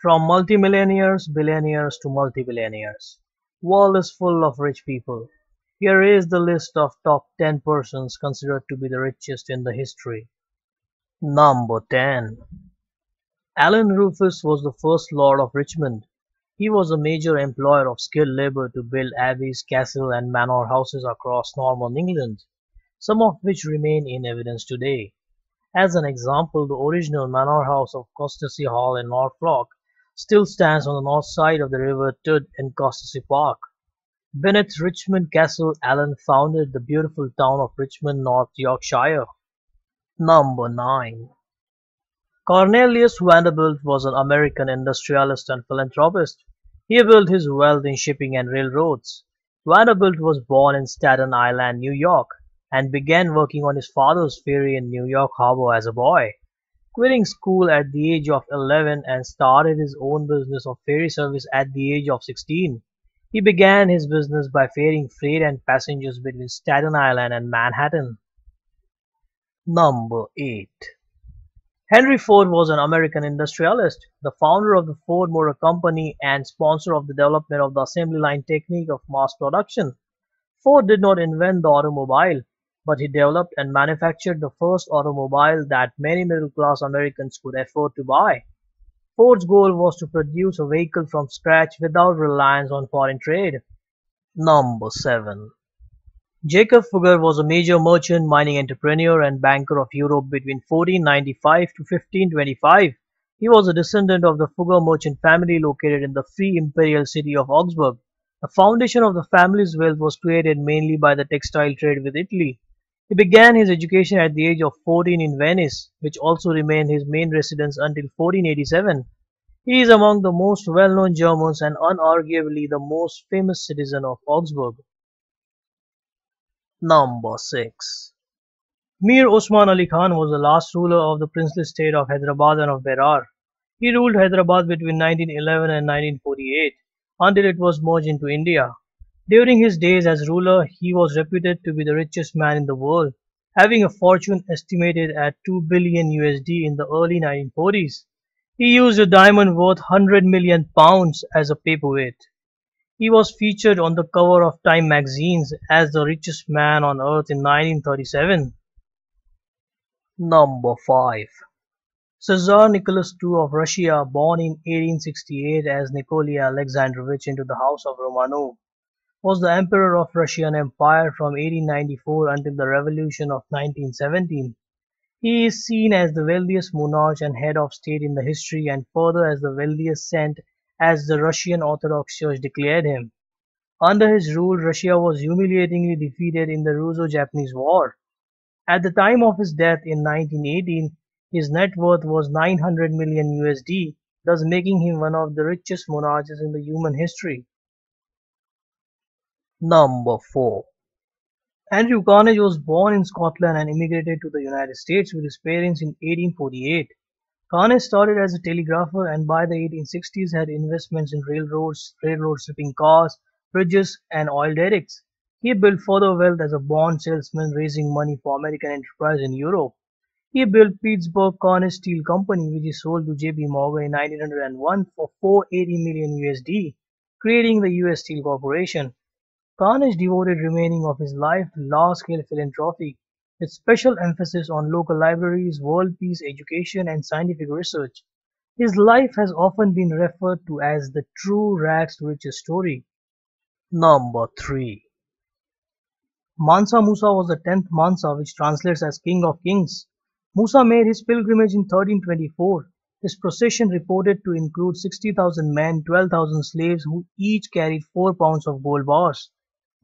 From multimillionaires, billionaires to multi-billionaires, world is full of rich people. Here is the list of top 10 persons considered to be the richest in the history. Number 10. Alan Rufus was the first Lord of Richmond. He was a major employer of skilled labor to build abbeys, castles and manor houses across Northern England, some of which remain in evidence today. As an example, the original manor house of Costacy Hall in Norfolk still stands on the north side of the River Tut in Costacy Park. Beneath Richmond Castle, Allen founded the beautiful town of Richmond, North Yorkshire. Number 9. Cornelius Vanderbilt was an American industrialist and philanthropist. He built his wealth in shipping and railroads. Vanderbilt was born in Staten Island, New York, and began working on his father's ferry in New York Harbor as a boy. Quitting school at the age of 11 and started his own business of ferry service at the age of 16. He began his business by ferrying freight and passengers between Staten Island and Manhattan. Number 8. Henry Ford was an American industrialist, the founder of the Ford Motor Company and sponsor of the development of the assembly line technique of mass production. Ford did not invent the automobile, but he developed and manufactured the first automobile that many middle-class Americans could afford to buy. Ford's goal was to produce a vehicle from scratch without reliance on foreign trade. Number 7. Jacob Fugger was a major merchant, mining entrepreneur and banker of Europe between 1495 to 1525. He was a descendant of the Fugger merchant family located in the free imperial city of Augsburg. The foundation of the family's wealth was created mainly by the textile trade with Italy. He began his education at the age of 14 in Venice, which also remained his main residence until 1487. He is among the most well-known Germans and unarguably the most famous citizen of Augsburg. Number 6. Mir Osman Ali Khan was the last ruler of the princely state of Hyderabad and of Berar. He ruled Hyderabad between 1911 and 1948 until it was merged into India. During his days as ruler, he was reputed to be the richest man in the world, having a fortune estimated at 2 billion USD in the early 1940s. He used a diamond worth 100 million pounds as a paperweight. He was featured on the cover of Time magazines as the richest man on earth in 1937. Number 5. Tsar Nicholas II of Russia, born in 1868 as Nikolai Alexandrovich into the House of Romanov, was the Emperor of Russian Empire from 1894 until the Revolution of 1917. He is seen as the wealthiest monarch and head of state in the history and further as the wealthiest saint as the Russian Orthodox Church declared him. Under his rule, Russia was humiliatingly defeated in the Russo-Japanese War. At the time of his death in 1918, his net worth was 900 million USD, thus making him one of the richest monarchs in the human history. Number 4. Andrew Carnegie was born in Scotland and immigrated to the United States with his parents in 1848. Carnegie started as a telegrapher and by the 1860s had investments in railroads, railroad shipping cars, bridges, and oil derricks. He built further wealth as a bond salesman raising money for American enterprise in Europe. He built Pittsburgh Carnegie Steel Company, which he sold to J.P. Morgan in 1901 for 480 million USD, creating the U.S. Steel Corporation. Carnegie devoted remaining of his life to large-scale philanthropy, with special emphasis on local libraries, world peace, education, and scientific research. His life has often been referred to as the true rags to riches story. Number 3. Mansa Musa was the 10th Mansa, which translates as King of Kings. Musa made his pilgrimage in 1324. His procession reported to include 60,000 men, 12,000 slaves who each carried 4 pounds of gold bars.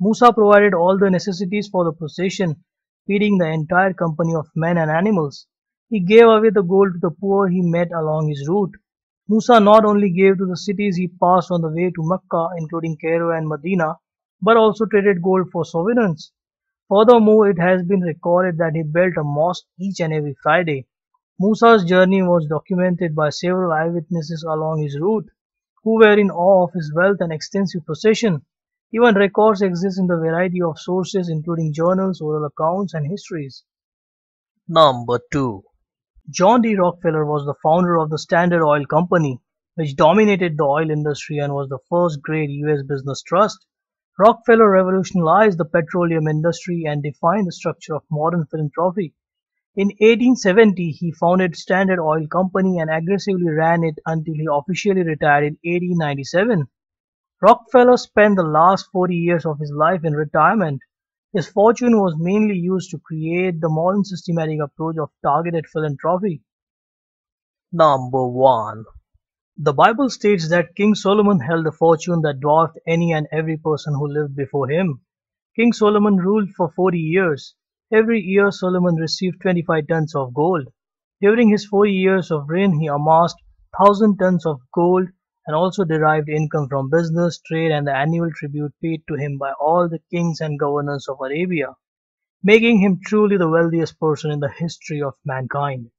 Musa provided all the necessities for the procession, feeding the entire company of men and animals. He gave away the gold to the poor he met along his route. Musa not only gave to the cities he passed on the way to Mecca, including Cairo and Medina, but also traded gold for sovereigns. Furthermore, it has been recorded that he built a mosque each and every Friday. Musa's journey was documented by several eyewitnesses along his route, who were in awe of his wealth and extensive possession. Even records exist in the variety of sources including journals, oral accounts, and histories. Number 2. John D Rockefeller was the founder of the Standard Oil Company. which dominated the oil industry and was the first great US business trust. Rockefeller revolutionized the petroleum industry and defined the structure of modern philanthropy. In 1870, he founded Standard Oil Company and aggressively ran it until he officially retired in 1897. Rockefeller spent the last 40 years of his life in retirement. His fortune was mainly used to create the modern systematic approach of targeted philanthropy. Number 1. The Bible states that King Solomon held a fortune that dwarfed any and every person who lived before him. King Solomon ruled for 40 years. Every year Solomon received 25 tons of gold. During his 40 years of reign he amassed 1,000 tons of gold and also derived income from business, trade and the annual tribute paid to him by all the kings and governors of Arabia, making him truly the wealthiest person in the history of mankind.